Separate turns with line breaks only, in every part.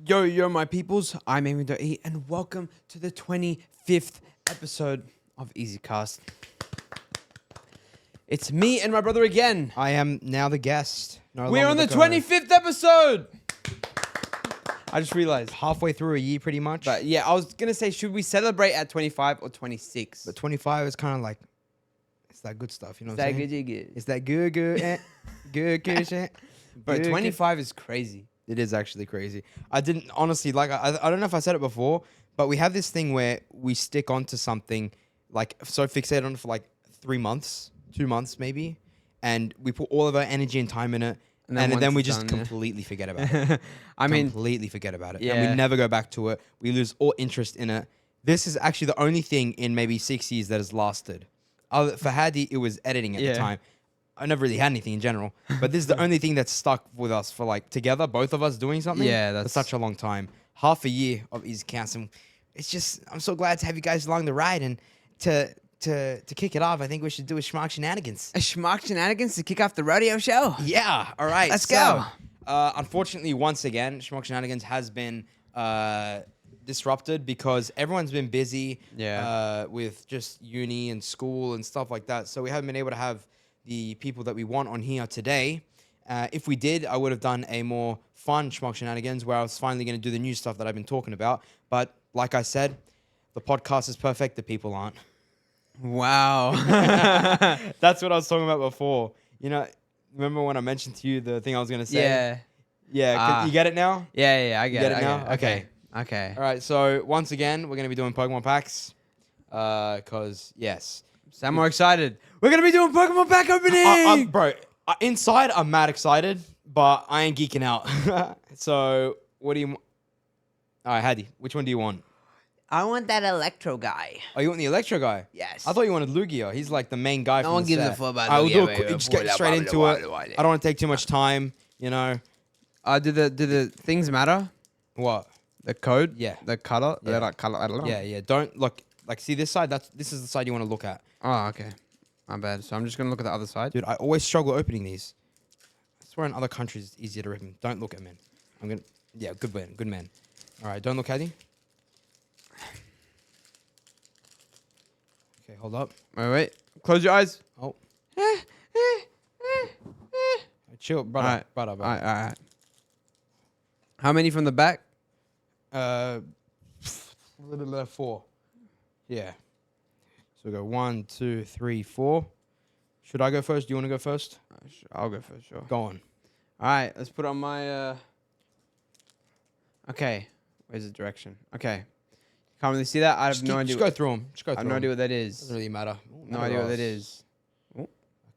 Yo, my peoples. I'm Amy.E, and welcome to the 25th episode of EasyCast. It's me and my brother again.
I am now the guest.
We're on the 25th episode. I just realized.
Halfway through a year, pretty much.
But yeah, I was going to say, should we celebrate at 25 or 26?
But 25 is kind of like, it's that good stuff, you know what I'm saying?
Good.
It's that good, good shit.
But 25 is crazy.
It is actually crazy. I didn't, honestly, like, I don't know if I said it before, but we have this thing where we stick onto something, like, so fixated on it for like 3 months, 2 months maybe, and we put all of our energy and time in it, and then we just completely forget about it. Completely forget about it.
Yeah.
And we never go back to it. We lose all interest in it. This is actually the only thing in maybe 6 years that has lasted. For Hadi, it was editing at the time. I never really had anything in general, but this is the only thing that's stuck with us for like together, both of us doing something.
Yeah, that's
for such a long time. Half a year of EasyCast, and it's just I'm so glad to have you guys along the ride. And to kick it off, I think we should do a Shmogzz Shenanigans.
A Shmogzz Shenanigans to kick off the rodeo show.
Yeah, all right.
Let's go.
Unfortunately, once again, Shmogzz Shenanigans has been disrupted because everyone's been busy with just uni and school and stuff like that. So we haven't been able to have the people that we want on here today. If we did, I would have done a more fun Shmogzz Shenanigans where I was finally going to do the new stuff that I've been talking about. But like I said, the podcast is perfect, the people aren't.
Wow.
That's what I was talking about before. You know, remember when I mentioned to you the thing I was going to say?
Yeah.
Yeah, you get it now?
Yeah, I get it
now? Okay.
All
right, so once again, we're going to be doing Pokemon packs. Because, yes.
So I'm more excited. We're going to be doing Pokemon pack opening!
Bro, inside, I'm mad excited, but I ain't geeking out. So, what do you... All right, Hadi, which one do you want?
I want that Electro guy.
Oh, you want the Electro guy?
Yes.
I thought you wanted Lugia. He's like the main guy.
No one gives a fuck about Lugia.
I will do it. Just get straight into it. I don't want to take too much time, you know.
Do the things matter?
What?
The code?
Yeah.
The color?
Yeah.
Like color? I don't know.
Yeah. Don't look. Like, see this side? This is the side you want to look at.
Oh, okay. My bad. So I'm just going to look at the other side.
Dude, I always struggle opening these. I swear in other countries it's easier to rip them. Don't look at men. Yeah, good man. Good man. All right, don't look at him. Okay, hold up.
Wait. Close your eyes.
Oh. Chill, brother.
All right.
Brother.
All right. How many from the back?
4. Yeah. So we go 1, 2, 3, 4. Should I go first? Do you want to go first?
I'll go first, sure.
Go on.
All right, let's put on my... Okay. Where's the direction? Okay. Can't really see that. I have no idea.
Just go through them.
I have no idea what that is.
Doesn't really matter.
No idea what that is.
I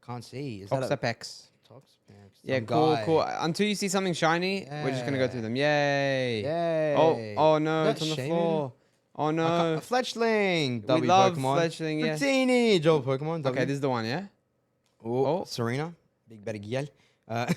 can't see. Is
Toxapex.
Toxapex.
Yeah, cool. Until you see something shiny, we're just gonna go through them. Yay!
Yay!
Oh no, it's
That's
on the
shaming.
floor. Oh no.
A Fletchling.
We
W
love
Pokemon.
Fletchling, yes.
Dratini. Double Pokemon. W.
Okay, this is the one, yeah?
Oh, Serena. Big better Giel.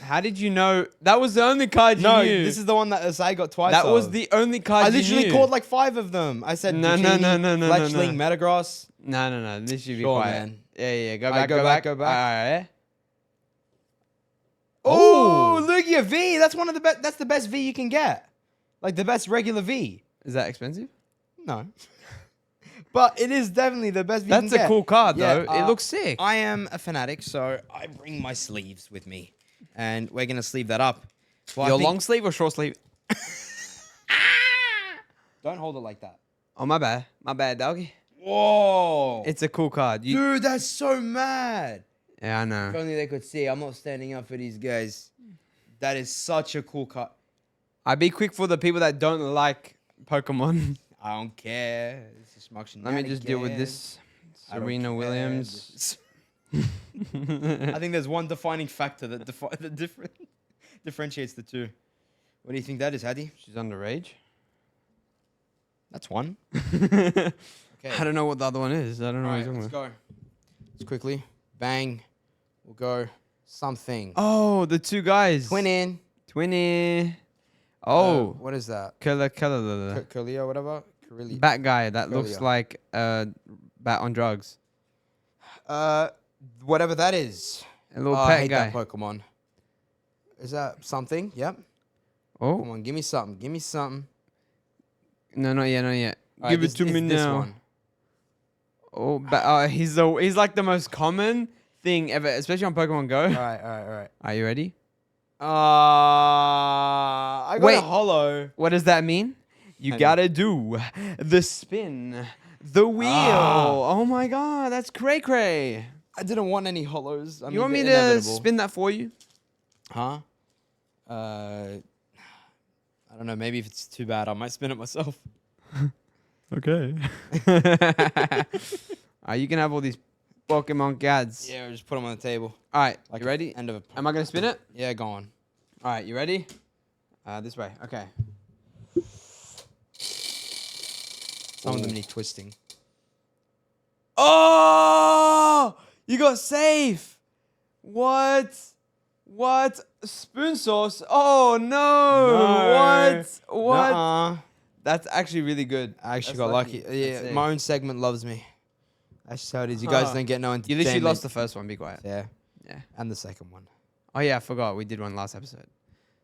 How did you know? That was the only card you
No,
knew.
this is the one that Asai got twice.
That was the only card
I
you
literally
knew.
called like 5 of them. I said
No,
Fletchling, Metagross.
No. This should be
Sure,
quiet.
man.
Yeah. Go
Alright,
back.
go back.
All right.
Oh, Lugia V. That's one of the best. That's the best V you can get. Like the best regular V.
Is that expensive?
No. But it is definitely the best V
That's
you can
a
get.
cool card,
Yeah,
though. It looks sick.
I am a fanatic, so I bring my sleeves with me. And we're going to sleeve that up. Well,
Your long sleeve or short sleeve?
Don't hold it like that.
Oh, my bad. My bad, doggy.
Whoa.
It's a cool card.
Dude, that's so mad.
Yeah, I know.
If only they could see. I'm not standing up for these guys. That is such a cool card.
I'd be quick for the people that don't like Pokemon.
I don't care. This is Shmogzz
Let me just deal with this.
I don't
Serena
care.
Williams.
I think there's one defining factor that differentiates the two. What do you think that is, Hadi?
She's underage.
That's one.
Okay.
Okay.
I don't know what the other one is. I don't know
All
what
right,
you're
let's
talking
go. Let's quickly. Bang. We'll go something.
Oh, the two guys. Twinny. Oh.
What is that?
Curly.
Whatever. Curly.
Bat guy that looks
Curlia.
like a bat on drugs.
Whatever that is.
A little
I
pet
hate
guy.
that Pokemon. Is that something? Yep.
Oh
Come on, give me something. Give me something.
no, not yet, not yet.
All
Give
right,
it to
this
me
this
now.
one.
Oh, but he's like the most common thing ever, especially on Pokemon Go.
All right.
Are you ready?
I got
Wait.
a hollow.
What does that mean? You
I know.
gotta do the spin, the wheel. Oh my god, that's cray cray.
I didn't want any hollows. I
You
mean,
want me
they're
to
inevitable.
spin that for you?
Huh? I don't know. Maybe if it's too bad, I might spin it myself.
Okay. You can have all these Pokemon cards.
Yeah, just put them on the table.
All right,
Like
you ready?
End of a.
Am I gonna spin it?
Yeah, go on.
All right, you ready? This way. Okay.
Some of them need twisting.
Oh, you got safe. What? What? Spoon sauce? Oh no! What?
Nuh-uh.
That's actually really good.
I actually
That's
got lucky.
That's
Yeah,
sick.
my own segment loves me. That's how it is. You guys
Huh.
don't get no
You
entertainment.
literally lost the first one. Be quiet.
Yeah,
Yeah.
and the second one.
Oh yeah, I forgot. We did one last episode.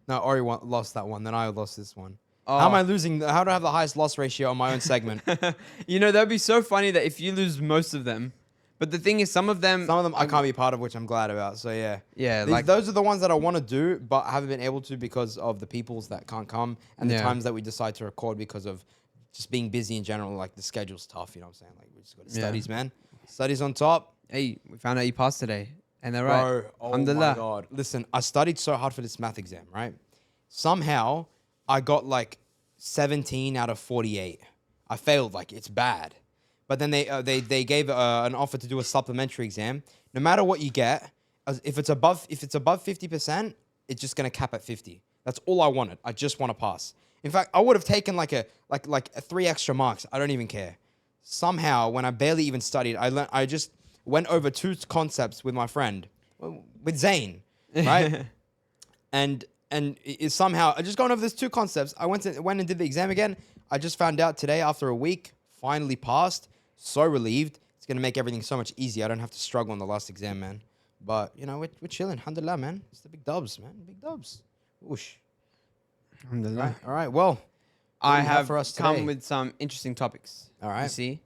No, Ori lost that one. Then I lost this one.
Oh.
How am I losing? How do I have the highest loss ratio on my own segment?
You know, that'd be so funny that if you lose most of them, but the thing is, some of them,
Some of them I can't be part of, which I'm glad about. So yeah,
yeah,
Like those are the ones that I want to do, but haven't been able to because of the peoples that can't come and the
Yeah.
times that we decide to record because of just being busy in general. Like the schedule's tough. You know what I'm saying? Like we just got
Yeah.
studies, man. Studies on top.
Hey, we found out you passed today, and they're right.
Bro, oh my
Alhamdulillah.
god. Listen, I studied so hard for this math exam, right? Somehow I got like 17 out of 48. I failed, like it's bad. But then they gave an offer to do a supplementary exam. No matter what you get, if it's above 50%, it's just gonna cap at 50. That's all I wanted. I just want to pass. In fact, I would have taken like a 3 extra marks. I don't even care. Somehow, when I barely even studied, I just went over 2 concepts with my friend, with Zane, right? and somehow I just gone over these 2 concepts. I went and did the exam again. I just found out today after a week, finally passed. So relieved. It's gonna make everything so much easier. I don't have to struggle on the last exam, man. But you know, we're chilling. Alhamdulillah, man. It's the big dubs, man. Big dubs. Whoosh.
Alhamdulillah.
All right. Well,
I
do you have
have
for us
come
today?
with some interesting topics.
All right.
You see,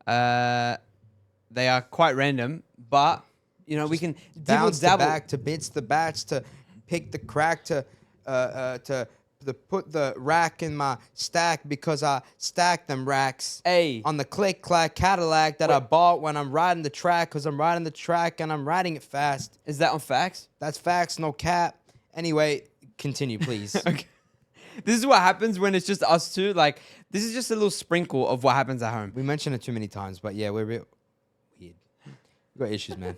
they are quite random, but you know we can
bounce the
dabble.
back to bits the bats to pick the crack to put the rack in my stack because I stacked them racks.
Hey,
On the click clack Cadillac that I bought when I'm riding the track because I'm riding the track and I'm riding it fast.
is that on facts?
That's facts, no cap. Anyway, continue, please.
Okay. This is what happens when it's just us two. Like, this is just a little sprinkle of what happens at home.
We mentioned it too many times, but yeah, we're a bit weird. We got issues, man.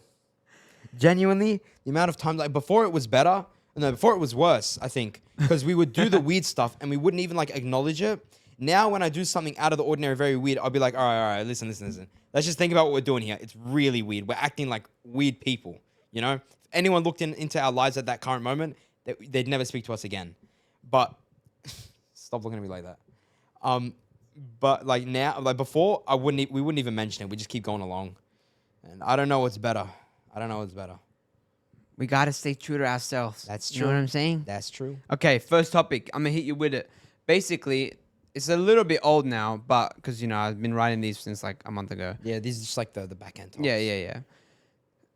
Genuinely, the amount of times, like before it was better, no, before it was worse, I think, because we would do the weird stuff and we wouldn't even like acknowledge it. Now, when I do something out of the ordinary, very weird, I'll be like, all right, listen. Let's just think about what we're doing here. It's really weird. We're acting like weird people, you know? If anyone looked into our lives at that current moment, they'd never speak to us again. But stop looking at me like that. But like now, like before, we wouldn't even mention it. We just keep going along. And I don't know what's better.
We gotta stay true to ourselves.
That's
You know what
true.
I'm saying?
That's true.
Okay, first topic. I'm gonna hit you with it. Basically, it's a little bit old now, but because you know I've been writing these since like a month ago.
Yeah, these are just like the back end.
Yeah.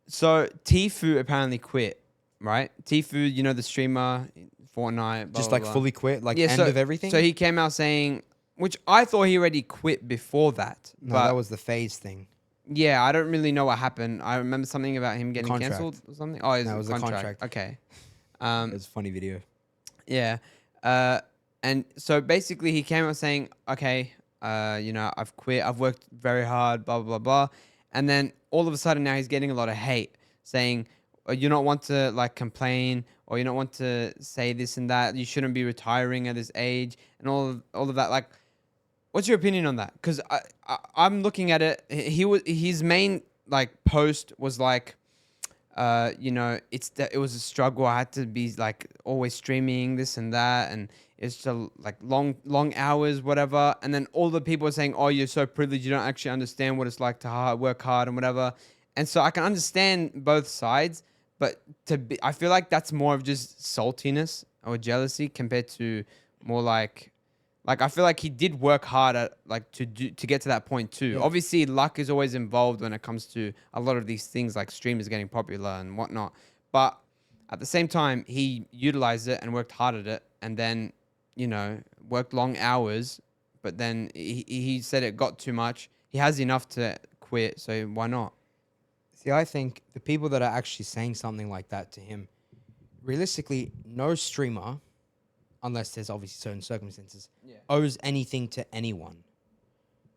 So Tfue apparently quit, right? Tfue, you know the streamer, Fortnite, blah,
Just
blah,
like
blah.
fully quit, like
Yeah,
end
so,
of everything.
So he came out saying, which I thought he already quit before that.
no,
but
that was the phase thing.
yeah, I don't really know what happened. I remember something about him getting
Contract.
cancelled or something. Oh, it
No, it
was
was
a
a
contract.
contract.
Okay.
It was a funny video.
Yeah. And so basically he came out saying, okay, you know, I've quit. I've worked very hard, blah, blah, blah, blah. And then all of a sudden now he's getting a lot of hate saying, you don't want to like complain or you don't want to say this and that. You shouldn't be retiring at this age and all of that. Like, what's your opinion on that? Because I'm looking at it. His main like post was like, you know, it was a struggle. I had to be like always streaming this and that, and it's just like long hours, whatever. And then all the people are saying, "Oh, you're so privileged. You don't actually understand what it's like to work hard and whatever." And so I can understand both sides, but I feel like that's more of just saltiness or jealousy compared to more like I feel like he did work hard at like to get to that point too.
Yeah.
Obviously, luck is always involved when it comes to a lot of these things like streamers getting popular and whatnot. But at the same time, he utilized it and worked hard at it, and then worked long hours. But then he said it got too much. He has enough to quit, so why not?
See, I think the people that are actually saying something like that to him, realistically, no streamer, unless there's obviously certain circumstances, owes anything to anyone.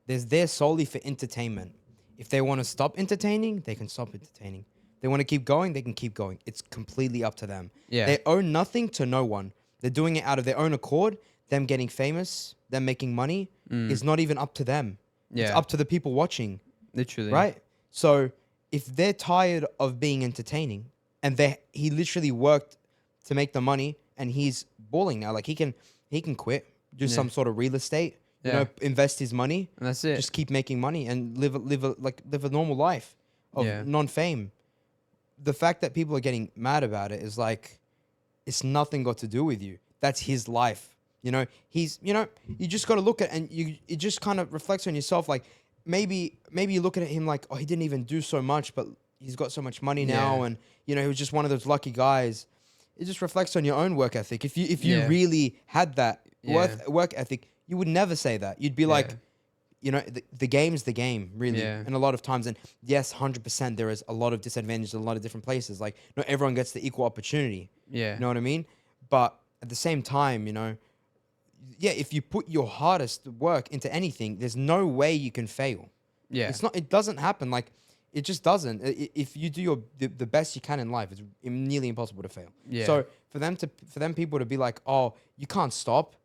They're there solely for entertainment. If they want to stop entertaining, they can stop entertaining. They want to keep going, they can keep going. It's completely up to them.
Yeah.
They owe nothing to no one. They're doing it out of their own accord. Them getting famous, them making money is not even up to them. It's
Yeah.
up to the people watching.
Literally.
Right? So if they're tired of being entertaining and he literally worked to make the money and he's balling now, like he can quit, do some sort of real estate, invest his money,
And that's it.
just keep making money and live a normal life of non-fame. The fact that people are getting mad about it is like, it's nothing got to do with you. That's his life. You just got to look at, and it just kind of reflects on yourself. Like maybe you look at him like, oh, he didn't even do so much, but he's got so much money now. And he was just one of those lucky guys. It just reflects on your own work ethic. If you really had that work ethic, you would never say that. You'd be like, the game's the game, really.
Yeah.
And a lot of times, and yes, 100%, there is a lot of disadvantage in a lot of different places. Like, not everyone gets the equal opportunity.
Yeah.
You know what I mean? But at the same time, if you put your hardest work into anything, there's no way you can fail.
Yeah.
It doesn't happen. Like, it just doesn't. If you do the best you can in life, it's nearly impossible to fail.
Yeah.
So for them people to be like, oh, you can't stop.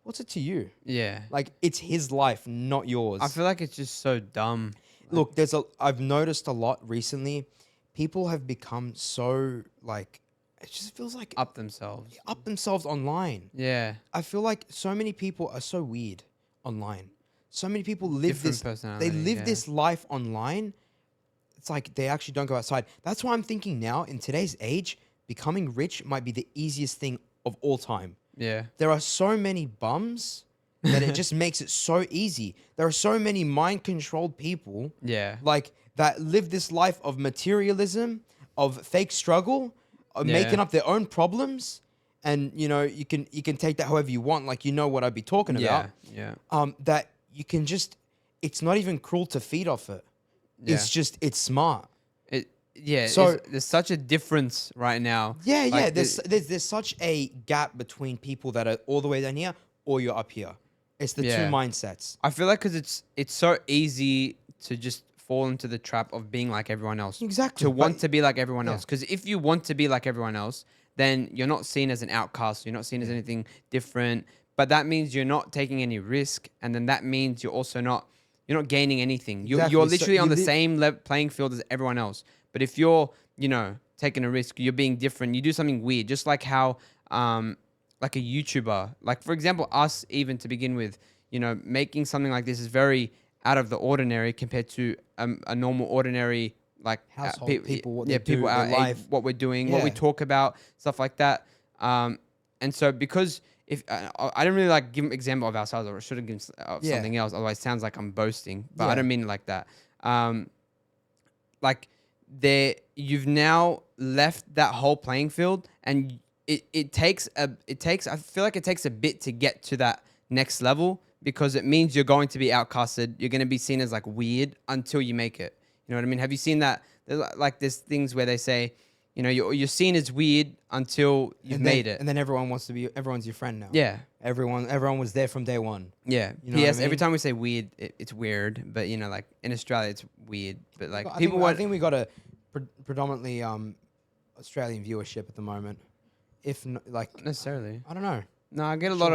What's it to you?
Yeah.
Like, it's his life, not yours.
I feel like it's just so dumb.
Look, I've noticed a lot recently. People have become so like, it just feels like
Up themselves.
online.
Yeah.
I feel like so many people are so weird online. So many people live
Different
this.
personality,
They live
yeah.
this life online. It's like they actually don't go outside. That's why I'm thinking now, in today's age, becoming rich might be the easiest thing of all time.
Yeah.
There are so many bums that it just makes it so easy. There are so many mind-controlled people,
Yeah.
like, that live this life of materialism, of fake struggle, of making up their own problems, and you can take that however you want. Like, what I'd be talking about.
Yeah.
That you can just, it's not even cruel to feed off it.
Yeah.
It's smart.
So there's such a difference right now.
Yeah,
Like,
There's such a gap between people that are all the way down here or you're up here. It's the two mindsets.
I feel like because it's so easy to just fall into the trap of being like everyone else.
Exactly.
To want to be like everyone
Yeah.
else. Because if you want to be like everyone else, then you're not seen as an outcast. You're not seen as anything different. But that means you're not taking any risk, and then that means you're also not gaining anything. You're
Exactly. So
literally on
you
the same playing field as everyone else. But if you're taking a risk, you're being different. You do something weird, just like how like a YouTuber, like for example us, even to begin with, making something like this is very out of the ordinary compared to a normal ordinary like
Household people, what they do,
people
their
our
life.
age, what we're doing, what we
Yeah.
talk about, stuff like that. And so because if I don't really like give an example of ourselves, or I should have given something else, otherwise it sounds like I'm boasting, but I
Yeah.
don't mean it like that. Like you've now left that whole playing field, and it takes I feel like it takes a bit to get to that next level, because it means you're going to be outcasted. You're going to be seen as like weird until you make it. You know what I mean? Have you seen that? There's things where they say, you're seen as weird until you've made it.
And then everyone's your friend now.
Yeah.
Everyone was there from day one.
Yeah.
You know what I
P.S. Every
mean?
time we say weird, it's weird. But, like in Australia, it's weird. But like
I
people
think we got a predominantly Australian viewership at the moment. If not, like,
necessarily.
I don't know.
No, I get a lot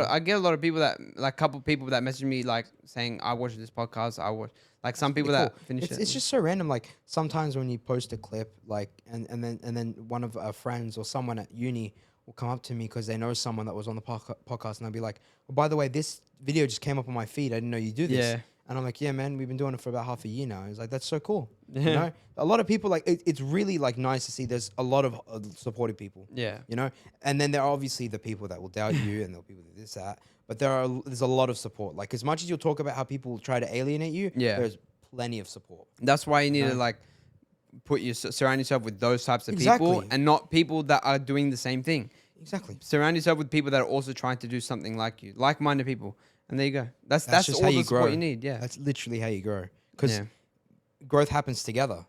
of people that like couple people that message me like saying I watched this podcast. I watch like some people
Cool.
that finish it.
It's just so random. Like sometimes when you post a clip, like and then one of our friends or someone at uni will come up to me because they know someone that was on the podcast, and they'll be like, "Oh, by the way, this video just came up on my feed. I didn't know you do this."
Yeah.
And I'm like, yeah, man, we've been doing it for about half a year now. He's like, that's so cool. You know, a lot of people like it's really like nice to see. There's a lot of supportive people.
Yeah.
You know, and then there are obviously the people that will doubt you, and there'll be people that this that. But there's a lot of support. Like as much as you'll talk about how people try to alienate you, there's plenty of support.
That's why you need to like surround yourself with those types of people,
Exactly.
and not people that are doing the same thing.
Exactly.
Surround yourself with people that are also trying to do something like you, like-minded people. And there you go. That's
just
all
how
the
you
support
grow.
you need. Yeah.
That's literally how you grow. Because growth happens together.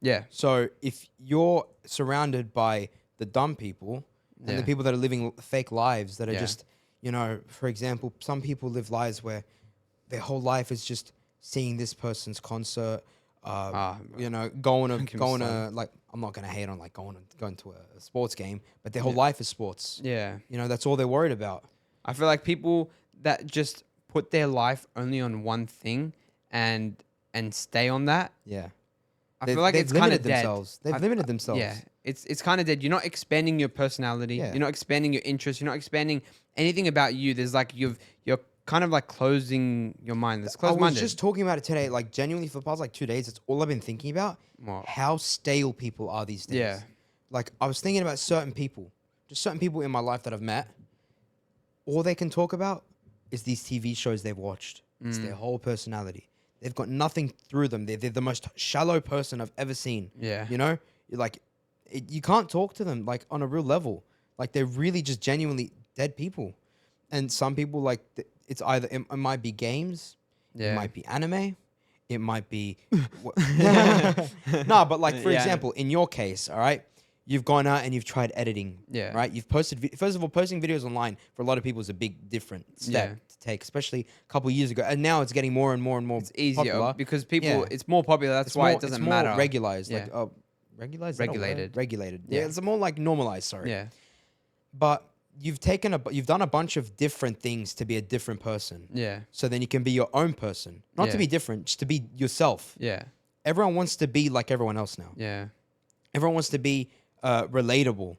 Yeah.
So if you're surrounded by the dumb people and the people that are living fake lives that are just, you know, for example, some people live lives where their whole life is just seeing this person's concert, you know, going to like, I'm not going to hate on like going to a sports game, but their whole life is sports.
Yeah.
You know, that's all they're worried about.
I feel like people that just put their life only on one thing and stay on that.
Yeah.
I feel like it's kind of dead.
They've limited themselves.
Yeah, it's kind of dead. You're not expanding your personality.
Yeah.
You're not expanding your interests. You're not expanding anything about you. There's like you're kind of like closing your mind. That's
I was
closed-minded.
just talking about it today. Like genuinely for the past like 2 days, it's all I've been thinking about.
What?
How stale people are these days.
Yeah.
Like I was thinking about certain people, just certain people in my life that I've met. All they can talk about is these TV shows they've watched. It's their whole personality. They've got nothing through them. They're the most shallow person I've ever seen.
Yeah.
You know, like you can't talk to them like on a real level. Like they're really just genuinely dead people. And some people like it's either it might be games, it might be anime, it might be no, but like for example, in your case, all right, you've gone out and you've tried editing, right? You've posted first of all, posting videos online for a lot of people is a big different step to take, especially a couple of years ago, and now it's getting more and more and more.
It's easier
popular.
because people it's more popular. That's why it doesn't
it's
matter.
more regularized, like regularized,
Regulated.
regulated.
Yeah.
Yeah, it's more like normalized. Sorry.
Yeah.
But you've done a bunch of different things to be a different person.
Yeah.
So then you can be your own person, not to be different, just to be yourself.
Yeah.
Everyone wants to be like everyone else now.
Yeah.
Everyone wants to be relatable.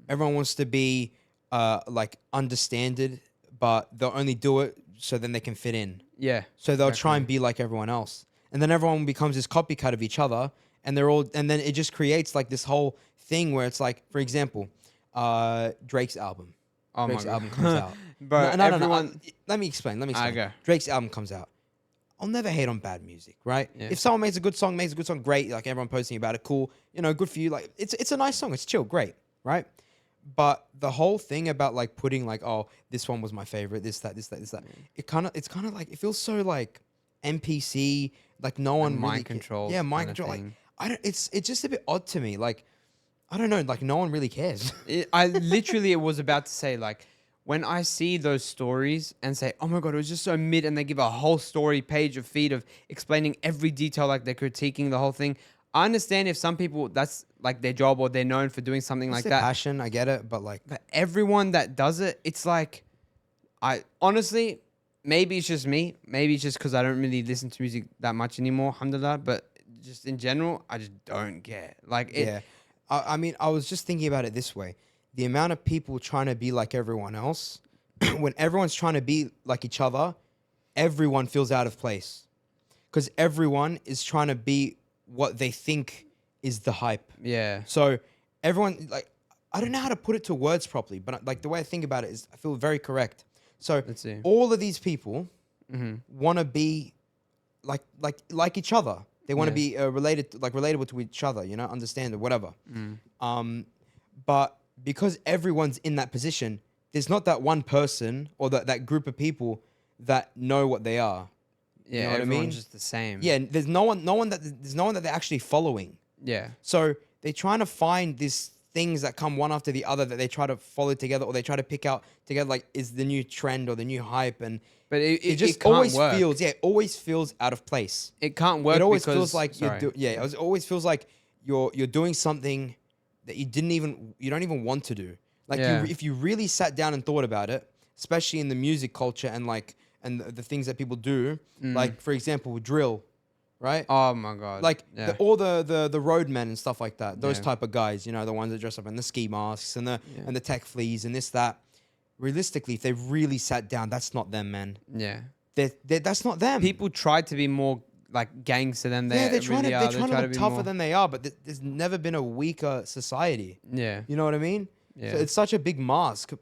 Everyone wants to be like understanded, but they'll only do it so then they can fit in.
Yeah.
So they'll try and be like everyone else, and then everyone becomes this copycat of each other, and then it just creates like this whole thing where it's like, for example, Drake's album.
Oh
Drake's
my God.
album comes out.
But
No.
everyone.
Let me explain.
Okay.
Drake's album comes out. I'll never hate on bad music, right?
Yeah.
If someone makes a good song, great. Like everyone posting about it, cool. You know, good for you. Like it's a nice song. It's chill, great, right? But the whole thing about like putting like, oh, this one was my favorite, this, that. It's kind of like, it feels so like NPC, like no one
mind
really
control.
Yeah, mind control. Like it's just a bit odd to me. Like I don't know, like no one really cares.
I literally was about to say, like, when I see those stories and say, oh my God, it was just so mid, and they give a whole story page of feed of explaining every detail, like they're critiquing the whole thing. I understand if some people, that's like their job or they're known for doing something
It's
like
their
that.
passion, I get it, but like
But everyone that does it, it's like, I honestly, maybe it's just me. Maybe it's just because I don't really listen to music that much anymore, alhamdulillah. But just in general, I just don't get. Like,
yeah. I mean, I was just thinking about it this way. The amount of people trying to be like everyone else, when everyone's trying to be like each other, everyone feels out of place. Because everyone is trying to be what they think is the hype.
Yeah.
So everyone, like, I don't know how to put it to words properly, but like the way I think about it is I feel very correct. So
Let's see.
all of these people want to be like each other. They want to be relatable to each other, you know, understand or whatever. But because everyone's in that position, there's not that one person or that group of people that know what they are.
Yeah,
You know what I
everyone's
mean?
just the same.
Yeah, there's no one that they're actually following.
Yeah.
So they're trying to find these things that come one after the other that they try to follow together, or they try to pick out together, like is the new trend or the new hype, and
But
it just
can't
always
work.
always feels out of place.
It can't work.
It always
because,
feels like
sorry.
it always feels like you're doing something that you don't even want to do. Like
Yeah.
if you really sat down and thought about it, especially in the music culture and the things that people do, like for example, drill, right?
Oh my God.
Like
yeah.
all the roadmen and stuff like that. Those
Yeah.
type of guys, you know, the ones that dress up in the ski masks and the tech fleas and this that. Realistically, if they really sat down, that's not them, man.
yeah.
that's not them.
People try to be more like gangster than they
they're trying
really
to
are.
they're trying to
try
look
be
tougher
more-
than they are, but there's never been a weaker society.
Yeah.
You know what I mean?
Yeah.
So it's such a big mask.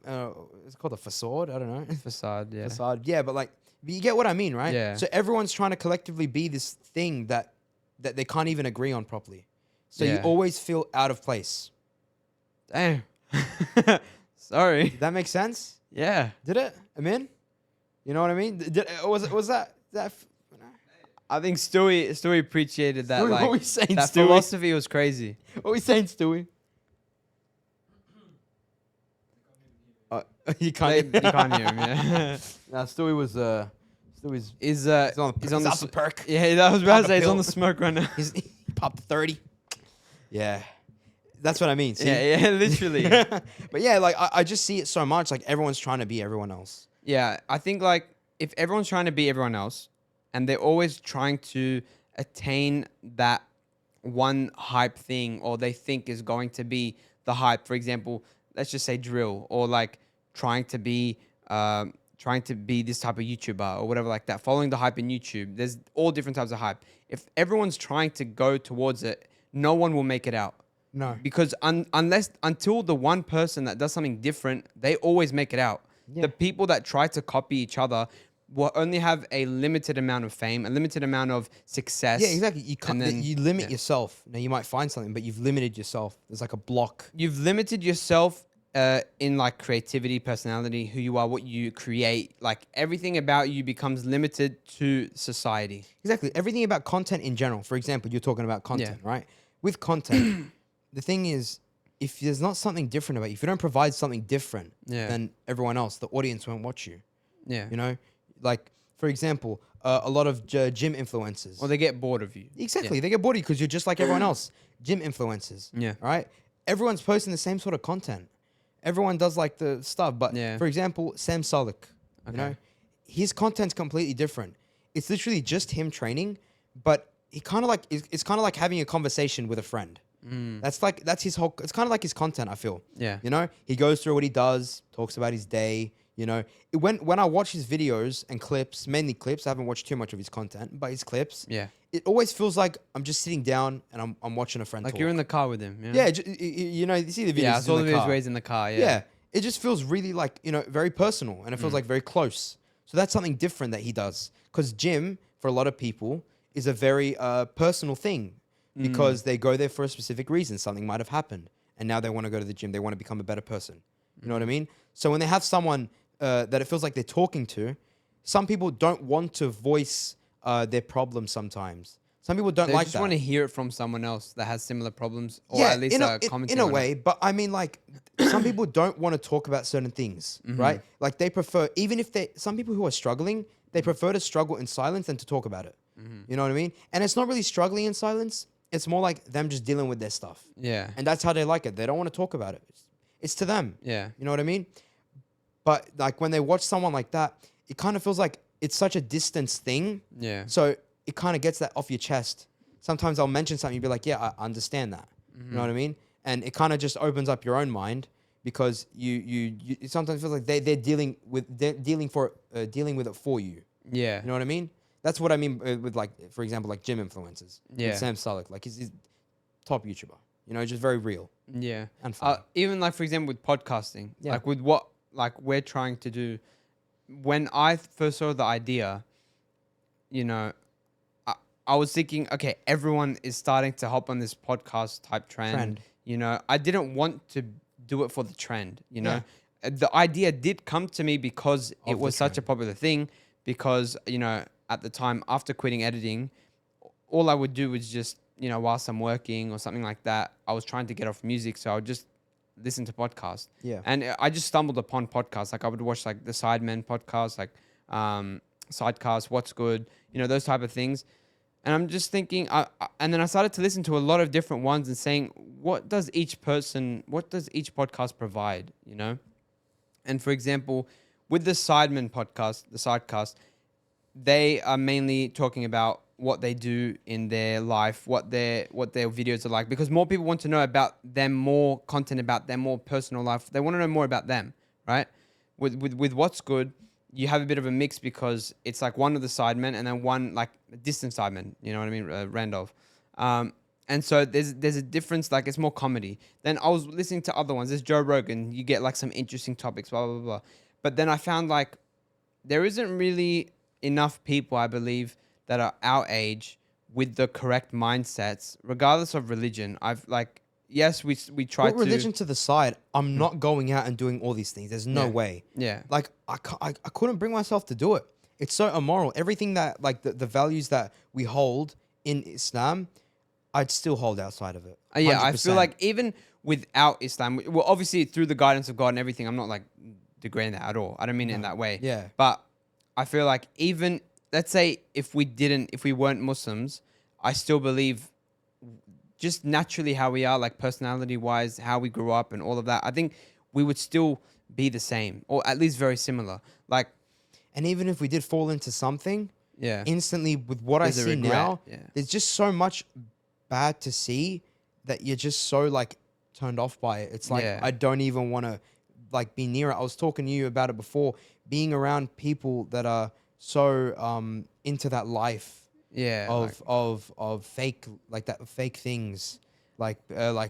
It's called a facade. I don't know.
Facade. Yeah.
Facade. Yeah, but like you get what I mean, right?
Yeah.
So everyone's trying to collectively be this thing that they can't even agree on properly. So you
Yeah.
always feel out of place.
Damn. Sorry.
Did that make sense?
Yeah.
Did it? Amin? You know what I mean? Was that
I think Stewie appreciated that.
Stewie,
Like
what were you saying,
that
Stewie?
philosophy was crazy.
what are we saying, Stewie? You can't.
You can't hear him. Yeah.
Nah, Stewie was Stewie's
He's
on
he's on the
the perk.
Yeah, that was about
Pop
to
a
say he's on
pill.
the smoke right now.
He popped the 30. Yeah. That's what I mean. See?
Yeah, literally.
But yeah, like I just see it so much. Like everyone's trying to be everyone else.
Yeah, I think like if everyone's trying to be everyone else and they're always trying to attain that one hype thing or they think is going to be the hype, for example, let's just say drill or like trying to be this type of YouTuber or whatever like that, following the hype in YouTube. There's all different types of hype. If everyone's trying to go towards it, no one will make it out.
No.
Because until the one person that does something different, they always make it out.
Yeah.
The people that try to copy each other will only have a limited amount of fame, a limited amount of success.
Yeah, exactly. You can't.
And then-
You limit
yeah.
yourself. Now you might find something, but you've limited yourself. There's like a block.
You've limited yourself in like creativity, personality, who you are, what you create. Like everything about you becomes limited to society.
Exactly. Everything about content in general. For example, you're talking about content, right? With content, the thing is, if there's not something different about you, if you don't provide something different
Yeah.
than everyone else, the audience won't watch you.
Yeah.
You know, like for example, a lot of gym influencers.
Or they get bored of you.
Exactly. They get bored because you're just like everyone else. Gym influencers.
Yeah.
Right? Everyone's posting the same sort of content. Everyone does like the stuff. But
Yeah.
for example, Sam Sulek, you know, his content's completely different. It's literally just him training, but he kind of like, it's kind of like having a conversation with a friend. That's his whole, it's kind of like his content, I feel.
Yeah.
You know, he goes through what he does, talks about his day. You know, when I watch his videos and clips, mainly clips, I haven't watched too much of his content, but his clips,
Yeah.
it always feels like I'm just sitting down and I'm watching a friend
Like
talk.
you're in the car with him. You know?
Yeah, you know, you see the videos.
Yeah, I
he's
saw
in
the
the
videos
car.
where he's in the car. Yeah.
Yeah, it just feels really like, you know, very personal and it feels like very close. So that's something different that he does. Because gym, for a lot of people, is a very personal thing because they go there for a specific reason. Something might have happened and now they want to go to the gym. They want to become a better person. You know what I mean? So when they have someone that it feels like they're talking to, some people don't want to voice their problems sometimes. Some people don't
They
like
just
that.
want to hear it from someone else that has similar problems, or
Yeah,
at least commenting
in a
on it.
way. But I mean, like, some people don't want to talk about certain things, right? Like, they prefer, even if some people who are struggling, they prefer to struggle in silence than to talk about it. You know what I mean? And it's not really struggling in silence. It's more like them just dealing with their stuff.
Yeah.
And that's how they like it. They don't want to talk about it. It's to them.
Yeah.
You know what I mean? But like when they watch someone like that, it kind of feels like it's such a distance thing.
Yeah.
So it kind of gets that off your chest. Sometimes I'll mention something, you'll be like, yeah, I understand that. You know what I mean? And it kind of just opens up your own mind because you it sometimes feels like they're dealing with it for you.
Yeah.
You know what I mean? That's what I mean with, like, for example, like gym influencers.
Yeah.
Like Sam Sulek, like he's top YouTuber. You know, just very real
Yeah.
and fun.
Even like, for example, with podcasting,
Yeah.
like with what like we're trying to do. When I first saw the idea, you know, I was thinking, okay, everyone is starting to hop on this podcast type trend. You know, I didn't want to do it for the trend, you know. The idea did come to me because it
the
was such a
trend.
popular thing, because, you know, at the time after quitting editing, all I would do was just, you know, whilst I'm working or something like that, I was trying to get off music. So I would just listen to podcasts.
Yeah.
And I just stumbled upon podcasts. Like I would watch like the Sidemen podcast, like Sidecast, What's Good, you know, those type of things. And I'm just thinking, and then I started to listen to a lot of different ones and saying, what does each podcast provide, you know? And for example, with the Sidemen podcast, the Sidecast, they are mainly talking about what they do in their life, what their videos are like, because more people want to know about them, more content about them, more personal life. They want to know more about them, right? With What's Good, you have a bit of a mix because it's like one of the sidemen and then one like a distant sideman. You know what I mean? Randolph. And so there's a difference. Like it's more comedy. Then I was listening to other ones. There's Joe Rogan. You get like some interesting topics. Blah blah blah. But then I found like there isn't really enough people, I believe, that are our age with the correct mindsets, regardless of religion. I've like, yes, we try
Put religion to the side. I'm not going out and doing all these things. There's no way.
Yeah.
Like I couldn't bring myself to do it. It's so immoral. Everything that like the values that we hold in Islam, I'd still hold outside of it.
Yeah, I feel
100%.
like even without Islam, well, obviously through the guidance of God and everything, I'm not like degrading that at all. I don't mean it in that way.
Yeah.
But I feel like even, let's say if we weren't Muslims, I still believe just naturally how we are, like personality wise, how we grew up and all of that, I think we would still be the same or at least very similar. Like,
and even if we did fall into something,
yeah,
instantly with what
There's
I
a
see
regret,
now,
yeah.
there's just so much bad to see that you're just so like turned off by it. It's like
Yeah.
I don't even want to like be near it. I was talking to you about it before, being around people that are so into that life
yeah,
of fake like that fake things like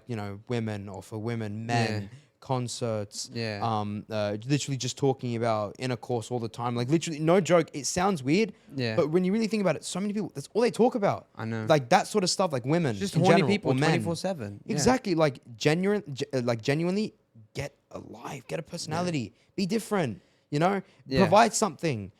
you know women or for women men concerts
Yeah.
literally just talking about intercourse all the time, like literally no joke, it sounds weird,
Yeah.
but when you really think about it, so many people, that's all they talk about.
I know.
Like that sort of stuff, like women
just
in
horny
general,
people
or men.
24/7. Yeah.
Exactly, like genuinely get a life, get a personality, be different, you know,
Yeah.
provide something,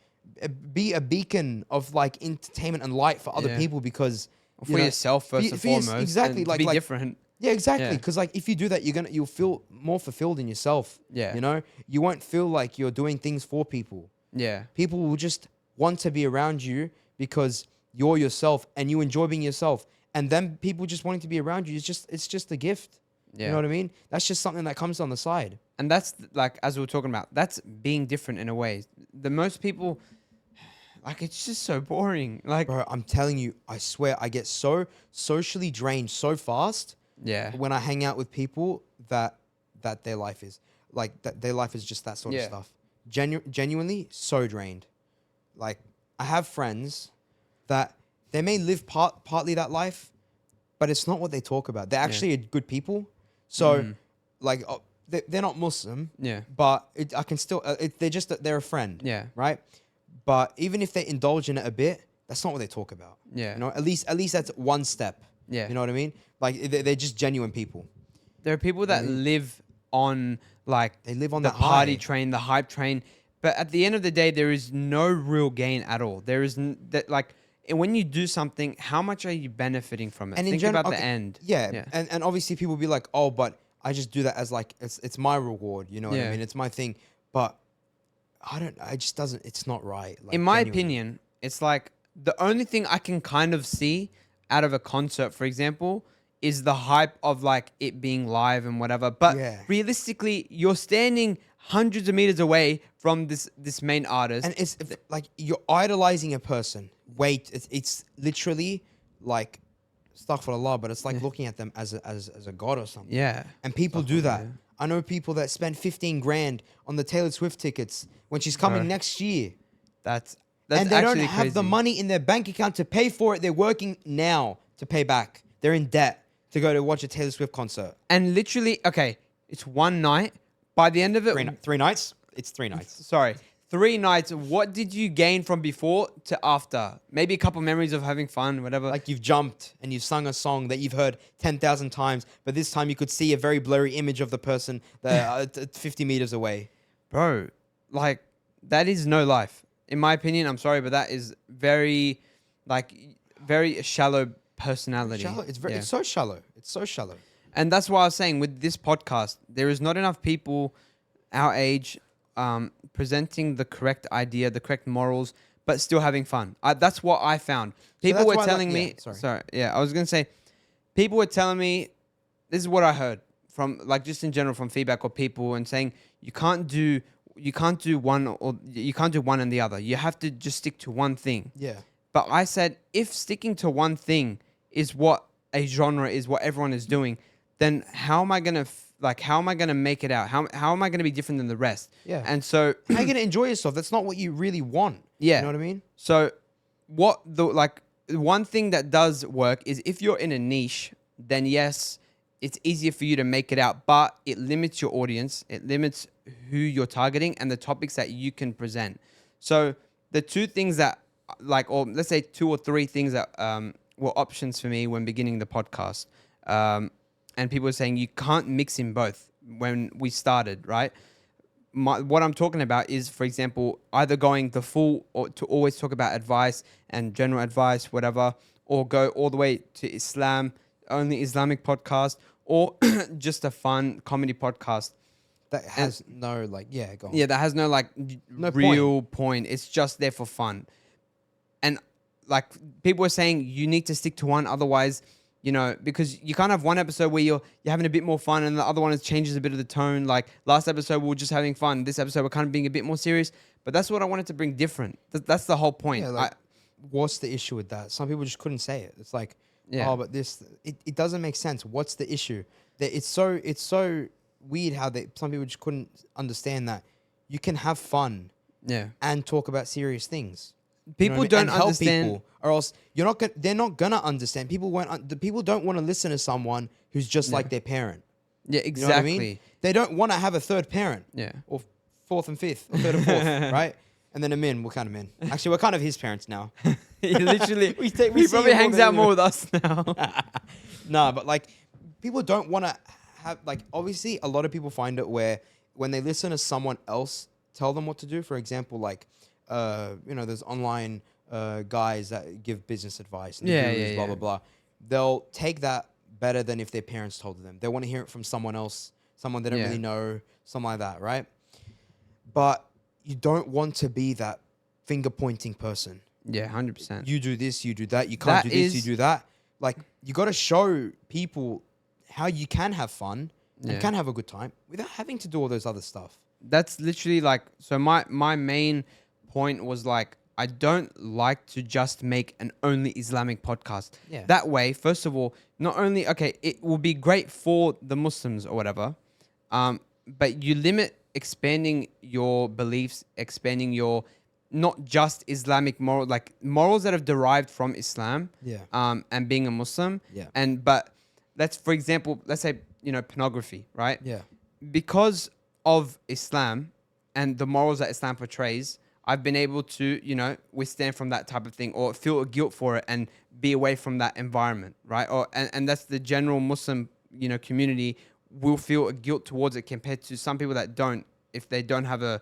be a beacon of like entertainment and light for other
Yeah.
people, because
For yourself first and foremost.
exactly,
and to
like
be different.
yeah, exactly.
Yeah.
Because like if you do that, you'll feel more fulfilled in yourself.
Yeah.
You know, you won't feel like you're doing things for people.
Yeah.
People will just want to be around you because you're yourself and you enjoy being yourself. And then people just wanting to be around you, it's just a gift.
Yeah.
You know what I mean? That's just something that comes on the side.
And that's like, as we were talking about, that's being different in a way. The most people, like, it's just so boring. Like,
Bro, I'm telling you, I swear I get so socially drained so fast
yeah.
when I hang out with people that their life is like that their life is just that sort of
Yeah.
stuff. Genuinely so drained. Like I have friends that they may live partly that life, but it's not what they talk about. They're actually good people. So like they're not Muslim,
Yeah.
but I can still they're a friend.
Yeah.
Right? But even if they indulge in it a bit, that's not what they talk about.
Yeah.
You know, at least that's one step.
Yeah.
You know what I mean? Like they're just genuine people.
There are people that live on, like,
They live on
the
that
party
high.
train, the hype train. But at the end of the day, there is no real gain at all. There is that, like, and when you do something, how much are you benefiting from it?
And in
Think
general,
about the
okay,
end.
Yeah. And obviously people be like, oh, but I just do that as like it's my reward. You know what I
Yeah.
mean? It's my thing. But it's not right. Like,
In my
genuinely.
opinion, it's like the only thing I can kind of see out of a concert, for example, is the hype of like it being live and whatever. But
Yeah.
realistically, you're standing hundreds of meters away from this main artist.
And it's like you're idolizing a person. Wait, it's literally like astaghfirullah, but it's like looking at them as a god or something.
yeah.
And people do that.
yeah.
I know people that spend 15 grand on the Taylor Swift tickets when she's coming
Bro.
next year.
That's
And they don't
actually
have the
crazy.
money in their bank account to pay for it. They're working now to pay back. They're in debt to go to watch a Taylor Swift concert.
And literally, okay, it's one night. By the end of it,
Three nights? It's 3 nights.
sorry, 3 nights. What did you gain from before to after? Maybe a couple memories of having fun, whatever.
Like you've jumped and you've sung a song that you've heard 10,000 times, but this time you could see a very blurry image of the person that 50 meters away.
Bro, like, that is no life. In my opinion, I'm sorry, but that is very shallow personality.
Shallow. It's
Yeah.
it's so shallow. It's so shallow.
And that's why I was saying with this podcast, there is not enough people our age presenting the correct idea, the correct morals, but still having fun. That's what I found. People
that's
were
why, like,
telling
yeah,
me,
sorry.
I was going to say, people were telling me, this is what I heard from, like, just in general from feedback or people, and saying you can't do one and the other. You have to just stick to one thing.
Yeah.
But I said, if sticking to one thing is what a genre is, what everyone is doing, then how am I gonna how am I gonna make it out? How am I gonna be different than the rest?
Yeah.
And so
How are you gonna enjoy yourself? That's not what you really want.
yeah,
You know what I mean?
So what the one thing that does work is if you're in a niche, then yes, it's easier for you to make it out, but it limits your audience, it limits who you're targeting and the topics that you can present. So the two things that or let's say two or three things that were options for me when beginning the podcast. And people were saying you can't mix in both when we started, right? What I'm talking about is, for example, either going the full or to always talk about advice and general advice, whatever, or go all the way to Islam, only Islamic podcast, or just a fun comedy podcast.
That has no go on.
Yeah, that has no
No
real point. It's just there for fun. And people were saying you need to stick to one, otherwise, because you can't have one episode where you're having a bit more fun and the other one changes a bit of the tone. Like last episode we were just having fun. This episode we're kind of being a bit more serious. But that's what I wanted to bring different. That's the whole point.
Yeah, what's the issue with that? Some people just couldn't say it. It's like,
Yeah.
oh, but it doesn't make sense. What's the issue? That it's so weird how some people just couldn't understand that you can have fun
Yeah.
and talk about serious things.
People
what I mean?
don't
And help
understand.
people, or else they're not gonna understand. The people don't want to listen to someone who's just like their parent.
Yeah,
You know what I
exactly.
mean? They don't want to have a third parent.
Yeah.
Or fourth and fifth, or third and fourth, right? And then we're kind of men. Actually, we're kind of his parents now.
He literally,
We
he
see
probably
him more
hangs
than
out more
anyone.
with us now.
Nah, but people don't want to have obviously a lot of people find it where when they listen to someone else tell them what to do. For example, there's online guys that give business advice. And
Yeah,
gurus,
yeah,
blah
yeah.
blah blah. They'll take that better than if their parents told them. They want to hear it from someone else, someone they don't
Yeah.
really know, something like that, right? But you don't want to be that finger pointing person.
Yeah, 100%.
You do this, you do that. You can't
That
do this, you
is-
do that. You got to show people how you can have fun and
Yeah.
can have a good time without having to do all those other stuff.
That's literally so my main point was I don't like to just make an only Islamic podcast.
Yeah.
That way, first of all, not only, okay, it will be great for the Muslims or whatever, but you limit expanding your beliefs, expanding your not just Islamic morals that have derived from Islam.
Yeah.
And being a Muslim.
Yeah.
But for example, let's say, pornography, right?
Yeah.
Because of Islam and the morals that Islam portrays, I've been able to, withstand from that type of thing or feel a guilt for it and be away from that environment, right? And that's the general Muslim, community will feel a guilt towards it compared to some people that don't, if they don't have an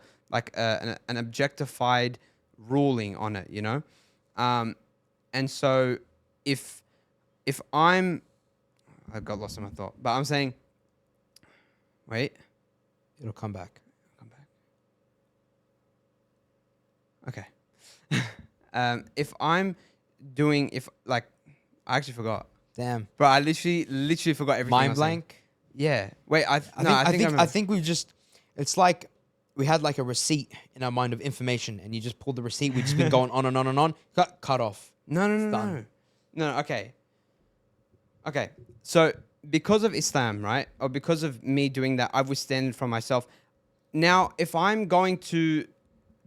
objectified ruling on it, And so if I got lost in my thought, but I'm saying, wait.
It'll come back.
Come back. Okay. If I'm doing, I actually forgot,
Damn.
bro. I literally forgot everything. I
Mind
was saying.
blank.
Yeah. Wait. I
I think we've just. It's like we had a receipt in our mind of information, and you just pulled the receipt. We've just been going on and on and on. Cut off.
No.
done.
No. Okay. So because of Islam, right, or because of me doing that, I've withstood from myself. Now, if I'm going to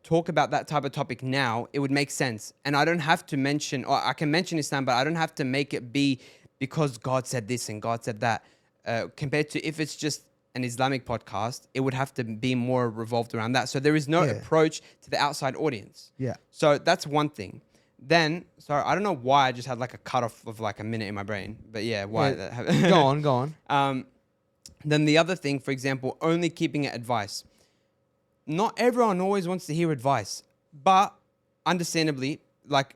talk about that type of topic now, it would make sense, and I don't have to mention, or I can mention Islam, but I don't have to make it be because God said this and God said that. Compared to if it's just an Islamic podcast, it would have to be more revolved around that. So there is no
Yeah.
approach to the outside audience.
Yeah.
So that's one thing. Then, sorry, I don't know why I just had a cutoff of a minute in my brain, but yeah, why?
Yeah.
That happened.
Go on.
Then the other thing, for example, only keeping it advice. Not everyone always wants to hear advice, but understandably,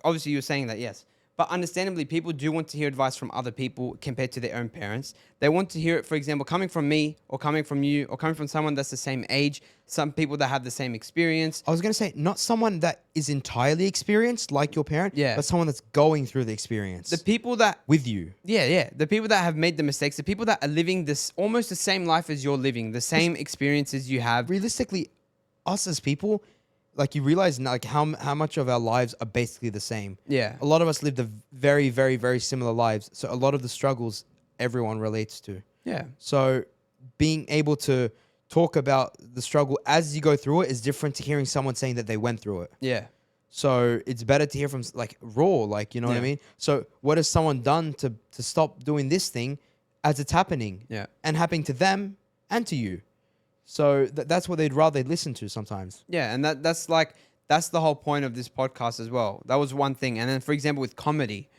obviously you were saying that, yes. But understandably, people do want to hear advice from other people compared to their own parents. They want to hear it, for example, coming from me or coming from you or coming from someone that's the same age, some people that have the same experience.
I was going to say, not someone that is entirely experienced like your parent,
Yeah.
but someone that's going through the experience
The people that
with you.
Yeah. The people that have made the mistakes, the people that are living this almost the same life as you're living, the same experiences you have.
Realistically, us as people, you realize how much of our lives are basically the same.
Yeah.
A lot of us lived a very, very, very similar lives. So a lot of the struggles everyone relates to.
Yeah.
So being able to talk about the struggle as you go through it is different to hearing someone saying that they went through it.
Yeah.
So it's better to hear from like raw, like, you know what I
Yeah.
mean? So what has someone done to stop doing this thing as it's happening?
Yeah.
And happening to them and to you. So that's what they'd rather listen to sometimes.
Yeah, and that's the whole point of this podcast as well. That was one thing. And then, for example, with comedy,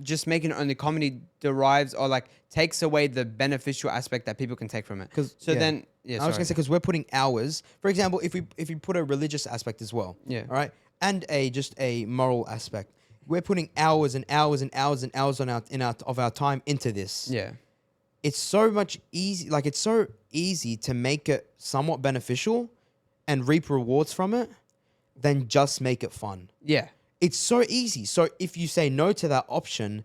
just making it only comedy derives or like takes away the beneficial aspect that people can take from it. I was gonna
say, because we're putting hours. For example, if we put a religious aspect as well,
Yeah.
all right, and just a moral aspect, we're putting hours and hours and hours and hours of our time into this.
Yeah.
It's so much easy. Like, it's so easy to make it somewhat beneficial and reap rewards from it than just make it fun.
Yeah.
It's so easy. So if you say no to that option,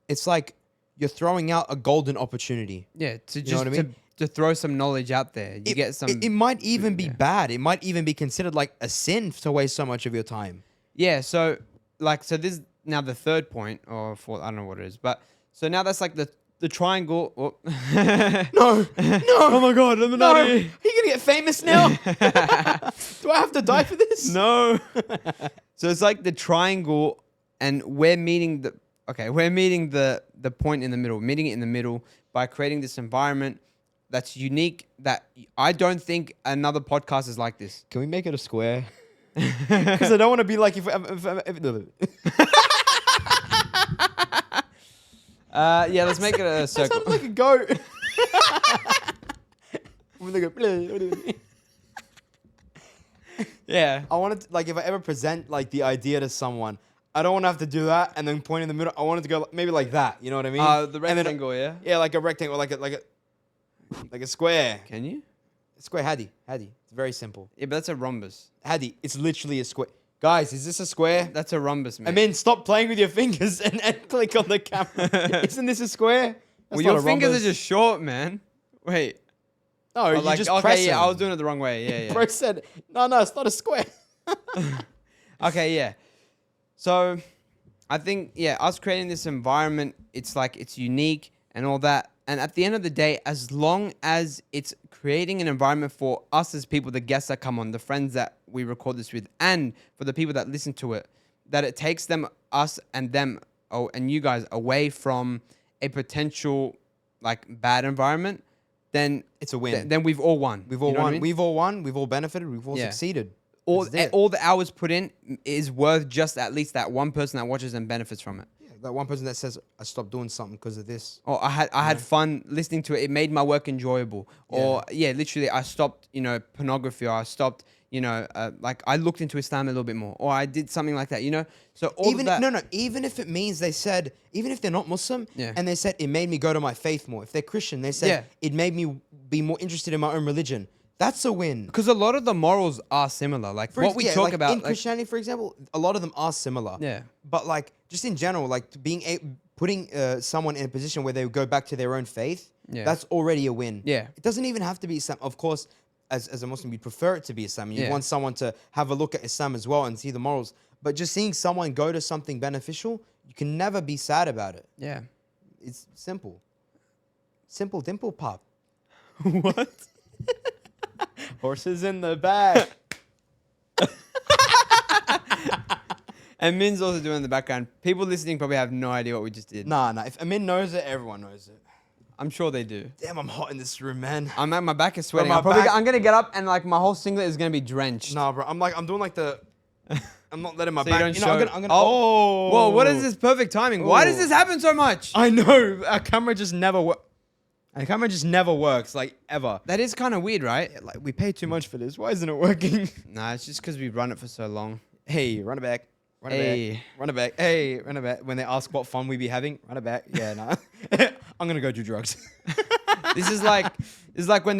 it's like you're throwing out a golden opportunity.
Yeah. To
You know what I
just
mean?
to throw some knowledge out there. You get some.
It might even be
yeah.
bad. It might even be considered like a sin to waste so much of your time.
Yeah, so this is now the third point or fourth, I don't know what it is, but so now that's like the triangle. Oh.
No, no.
Oh my god, I'm
No, are you gonna get famous now? Do I have to die for this?
No. So it's like the triangle, and we're meeting the point in the middle, meeting it in the middle by creating this environment that's unique. That I don't think another podcast is like this.
Can we make it a square? Because I don't want to be like if
Yeah, let's make it a circle.
sounds like a goat.
Yeah.
I wanted to, like, if I ever present like the idea to someone, I don't want to have to do that and then point in the middle. I wanted to go maybe like that. You know what I mean?
The
And then-
rectangle, yeah.
Yeah, like a rectangle, like a square.
Can you?
Square, Hadi. It's very simple.
Yeah, but that's a rhombus.
Hadi, it's literally a square. Guys, is this a square?
That's a rhombus, man.
I mean, stop playing with your fingers and click on the camera. Isn't this a square?
well, your fingers are just short, man. Wait.
No,
Oh,
you
like,
just
okay,
press
yeah,
them.
I was doing it the wrong way. Yeah, yeah.
Bro said, no, it's not a square.
Okay, yeah. So, I think, yeah, us creating this environment, it's like, it's unique and all that. And at the end of the day, as long as it's creating an environment for us as people, the guests that come on, the friends that we record this with, and for the people that listen to it, that it takes them, us and them, and you guys away from a potential, like, bad environment, then
It's a win.
then we've all won.
We've all
You know what
won.
I mean?
We've all won. We've all benefited. We've all
Yeah.
succeeded.
all,
That's it.
all the hours put in is worth just at least that one person that watches and benefits from it.
Yeah, that one person that says, I stopped doing something because of this.
Or I had fun listening to it. It made my work enjoyable. Or literally I stopped, pornography, or I stopped, like I looked into Islam a little bit more, or I did something like that, So all
Even
of that,
even if it means they said, even if they're not Muslim,
Yeah.
and they said it made me go to my faith more. If they're Christian, they said
Yeah.
it made me be more interested in my own religion. That's a win.
because a lot of the morals are similar. Like what we talk
like
about,
in
like,
Christianity, for example, a lot of them are similar.
Yeah.
But like just in general, like putting someone in a position where they would go back to their own faith,
Yeah.
that's already a win.
Yeah.
It doesn't even have to be Islam. Of course, as a Muslim, you'd prefer it to be Islam. You
Yeah.
want someone to have a look at Islam as well and see the morals. But just seeing someone go to something beneficial, you can never be sad about it.
yeah.
It's simple. Simple dimple pop.
What?
Horses in the back.
And Min's also doing in the background. People listening probably have no idea what we just did.
Nah. If Amin knows it, everyone knows it.
I'm sure they do.
Damn, I'm hot in this room, man.
My back is sweating.
my back-
I'm gonna get up and like my whole singlet is gonna be drenched.
Nah, bro. I'm doing like the. I'm not letting my
So you
back.
don't
You know,
show.
I'm gonna.
Oh. Whoa! What is this perfect timing? Why does
Oh.
this happen so much?
I know. Our camera just never works. Our camera just never works, like ever.
That is kind of weird, right?
Like we pay too much for this. Why isn't it working?
Nah, it's just because we run it for so long.
Hey, run it back. Run it
Hey.
back. Run it back. Hey, run it back. When they ask what fun we be having, run it back. Yeah, nah. I'm gonna go do drugs.
This is like when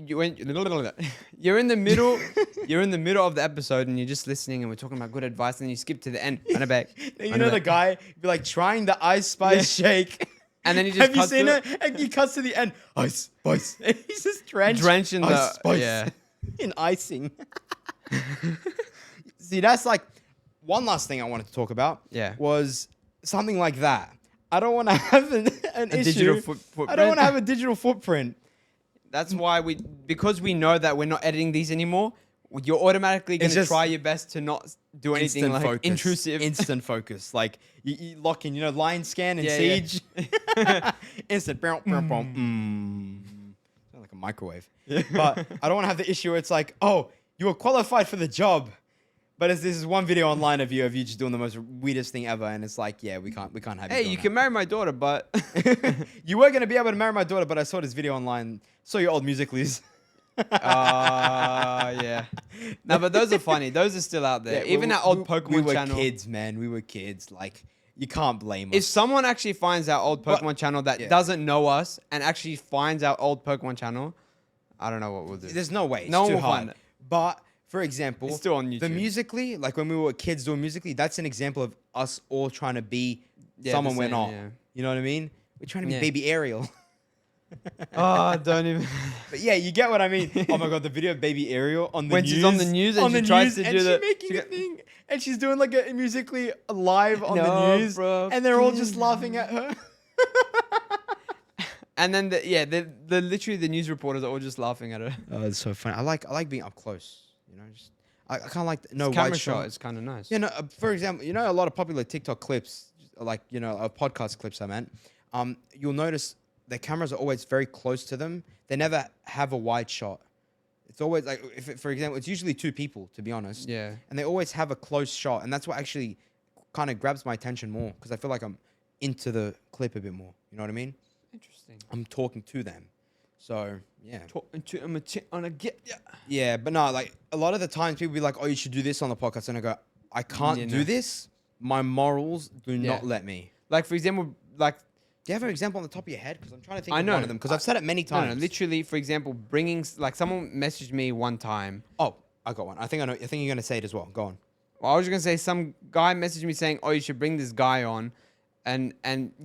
you're in the middle of the episode and you're just listening and we're talking about good advice and then you skip to the end. Run it back.
You
run
know
it
the
back.
guy be like trying the Ice Spice shake.
And then he just
Have you
cuts
seen
to
it? And he cuts to the end. Ice Spice. And he's just drenched.
Drench in
Ice
the
Spice.
yeah.
In icing. See, that's like one last thing I wanted to talk about.
Yeah.
Was something like that. I don't want to have an issue.
digital footprint.
I don't want to have a digital footprint.
That's why because we know that we're not editing these anymore, you're automatically going to
just
try your best to not do anything
Instant
like
focus.
intrusive.
Instant focus. Like you lock in, line scan and
Yeah,
Siege. Instant. Sound like a microwave. But I don't want to have the issue where it's like, oh, you were qualified for the job. But this is one video online of you just doing the most weirdest thing ever, and it's like, yeah, we can't have.
Hey, you can marry my daughter, but
You were gonna be able to marry my daughter, but I saw this video online. Saw your old Musical.lys.
yeah. No, but those are funny. Those are still out there. Even that old Pokemon
we were
channel.
kids, man. We were kids. Like you can't blame
If
us.
someone actually finds our old Pokemon channel that doesn't know us and actually finds our old Pokemon channel, I don't know what we'll do.
There's no way. It's
No one
too
will
hard.
find it.
But for example,
It's still on
the
YouTube.
Musical.ly, like when we were kids doing Musical.ly, that's an example of us all trying to be
Yeah,
someone
the
we're
same,
not.
yeah.
You know what I mean? We're trying to be
Yeah.
Baby Ariel.
Oh, don't even.
But yeah, you get what I mean. Oh my god, the video of Baby Ariel on the
When
news.
she's on the news and she tries to
and
do
she
the-
making
she
a
go-
thing, and she's doing like a Musical.ly live on the
No,
news,
bro.
and they're all just laughing at her.
And then the literally the news reporters are all just laughing at her.
Oh, it's so funny. I like being up close. Just I kind of like no
Camera
wide
shot is kind of nice.
Yeah, no. For example, a lot of popular TikTok clips, like podcast clips. I meant. You'll notice the cameras are always very close to them. They never have a wide shot. It's always like, for example, it's usually two people, to be honest.
Yeah.
And they always have a close shot, and that's what actually kind of grabs my attention more because I feel like I'm into the clip a bit more. You know what I mean?
Interesting.
I'm talking to them. So yeah.
Talking to him on a get. Yeah.
Yeah, but no, like a lot of the times people be like, "Oh, you should do this on the podcast," and I go, "I can't
Yeah,
do
no.
this. My morals do not let me."
Like for example, like
Do you have an example on the top of your head? Because I'm trying to think
I
of
know.
one of them. Because I've said it many
no,
times.
no, literally, for example, bringing like someone messaged me one time.
Oh, I got one. I think I know. I think you're gonna say it as well. Go on.
Well, I was just gonna say some guy messaged me saying, "Oh, you should bring this guy on," and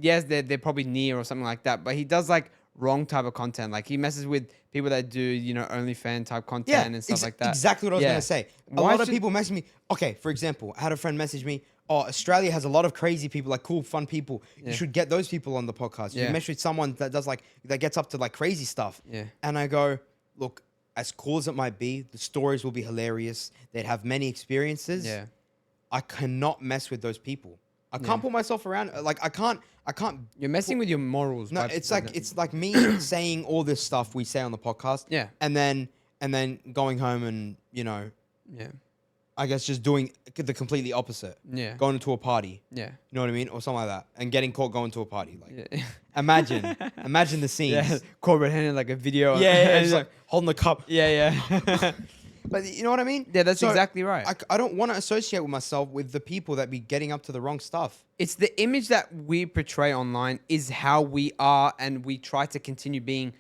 yes, they're probably near or something like that, but he does like wrong type of content. Like he messes with people that do OnlyFans type content and stuff like that.
Exactly what I was
Yeah.
gonna say. A
Why
lot of
should-
people message me. Okay, for example, I had a friend message me. Oh, Australia has a lot of crazy people, like cool, fun people.
Yeah.
You should get those people on the podcast. You
Yeah.
mess with someone that does that gets up to like crazy stuff.
Yeah.
And I go, look, as cool as it might be, the stories will be hilarious. They'd have many experiences.
Yeah.
I cannot mess with those people. I can't put myself around. Like I can't.
You're messing with your morals.
No,
by-
it's like me saying all this stuff we say on the podcast.
Yeah.
And then going home and
yeah,
I guess just doing the completely opposite.
yeah,
Going to a party.
yeah,
You know what I mean? Or something like that. And getting caught going to a party. Like
yeah.
imagine the scenes.
Yeah, Corbett handed like a video.
Yeah,
and
just like holding the cup.
yeah, yeah.
But you know what I mean?
Yeah, that's
So,
exactly right.
I don't want to associate with myself with the people that be getting up to the wrong stuff.
It's the image that we portray online is how we are, and we try to continue being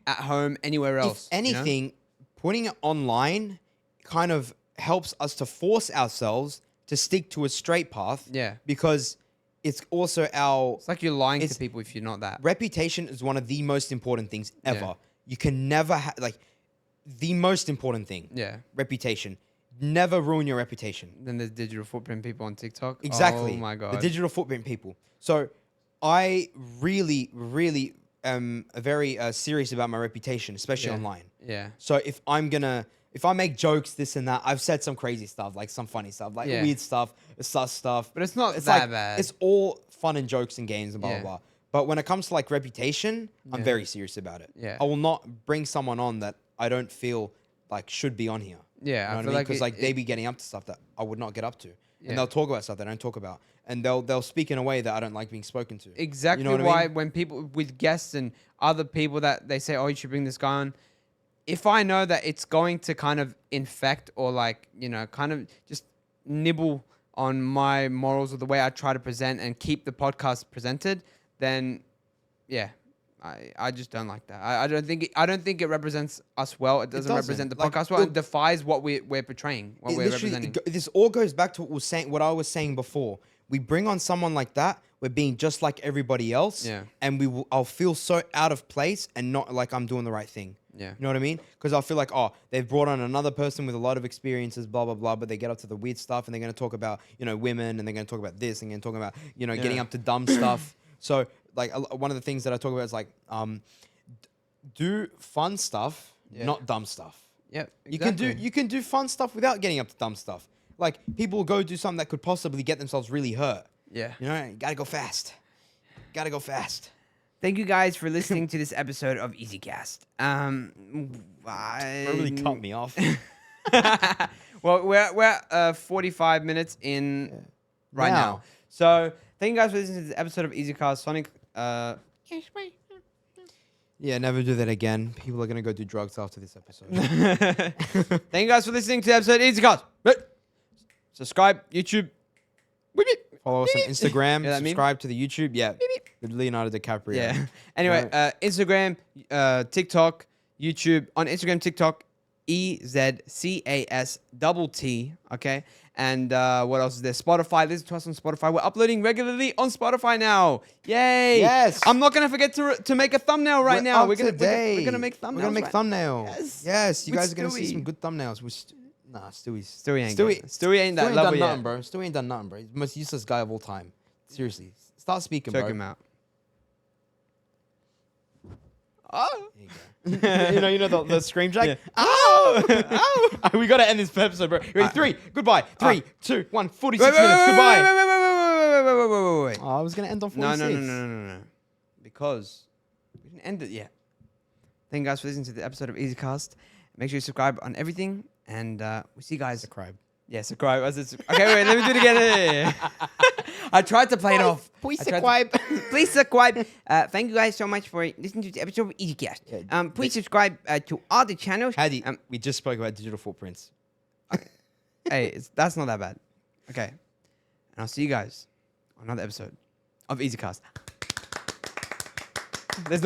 at home anywhere else.
If anything, putting it online kind of helps us to force ourselves to stick to a straight path.
Yeah.
Because it's also our
It's like you're lying to
It's-
people if you're not that.
reputation is one of the most important things ever.
Yeah.
You can never the most important thing.
Yeah.
Reputation. Never ruin your reputation.
Then there's digital footprint people on TikTok.
Exactly.
Oh my god.
The digital footprint people. So I really, really am very serious about my reputation, especially
Yeah.
online.
Yeah.
So if I make jokes, this and that, I've said some crazy stuff, like some funny stuff, like
Yeah.
weird stuff, sus stuff.
But it's not
It's
that
like,
bad.
It's all fun and jokes and games and blah,
Yeah.
blah, blah. But when it comes to like reputation, I'm
Yeah.
very serious about it.
Yeah.
I will not bring someone on that I don't feel like should be on here.
Yeah,
You
I
know what I
feel
mean?
like
Because
it-
like they
it-
be getting up to stuff that I would not get up to.
Yeah.
And they'll talk about stuff that I don't talk about. And they'll speak in a way that I don't like being spoken to.
Exactly
You know what I
why
mean?
when people with guests and other people that they say, "Oh, you should bring this guy on," if I know that it's going to kind of infect or like kind of just nibble on my morals or the way I try to present and keep the podcast presented, then yeah, I just don't like that. I don't think it represents us well. It doesn't represent the
Like,
podcast well.
look-
It defies what we're portraying, what we're
Literally,
representing.
this all goes back to what I was saying before. We bring on someone like that, we're being just like everybody else.
Yeah.
And I'll feel so out of place and not like I'm doing the right thing.
Yeah.
You know what I mean? Because I'll feel like, oh, they've brought on another person with a lot of experiences, blah, blah, blah, but they get up to the weird stuff and they're going to talk about, women and they're going to talk about this and they're going to talk about, getting
Yeah.
up to dumb stuff. So like one of the things that I talk about is like do fun stuff, not dumb stuff.
Yep.
You can do fun stuff without getting up to dumb stuff. Like people go do something that could possibly get themselves really hurt.
Yeah.
You know, you gotta go fast. Gotta go fast.
Thank you guys for listening to this episode of EasyCast.
Really cut me off.
Well, we're 45 minutes in right now. So thank you guys for listening to this episode of EasyCast. Sonic.
Yeah, never do that again. People are gonna go do drugs after this episode.
Thank you guys for listening to the episode of EasyCast. Subscribe, YouTube.
Follow us on Instagram.
Yeah, that meme?
Subscribe to the YouTube. Yeah, with Leonardo DiCaprio.
Yeah. Anyway, Instagram, TikTok, YouTube. On Instagram, TikTok, EZCASTT. Okay. And what else is there? Spotify. Listen to us on Spotify. We're uploading regularly on Spotify now. Yay!
Yes.
I'm not gonna forget to make a thumbnail right now. We're gonna make thumbnails.
We're gonna make thumbnails.
Yes.
Yes. You
With
guys are gonna see
Stewie.
some good thumbnails. Stewie's.
Stewie ain't that
Stewie
level
ain't done
yet.
nothing, bro. Stewie ain't done nothing, bro. He's the most useless guy of all time. Seriously, start speaking,
Check
bro.
him out. Oh.
There you go. you know the scream jack.
Yeah.
Oh! Oh! We gotta end this episode, bro. Ready? 3. Goodbye. 3, 2, 1. 46
Wait,
minutes. Goodbye.
Wait.
Oh, I was gonna end on 46.
No. Because we didn't end it yet. Thank you guys for listening to the episode of EasyCast. Make sure you subscribe on everything, and we see you guys.
Subscribe.
Yeah, subscribe. Okay, wait, let me do it again. I tried to play it off.
Please
I tried to- Please subscribe. Thank you guys so much for listening to the episode of EasyCast. Please subscribe to all the channels.
Hadi, we just spoke about digital footprints.
Hey, that's not that bad. Okay. And I'll see you guys on another episode of EasyCast. There's no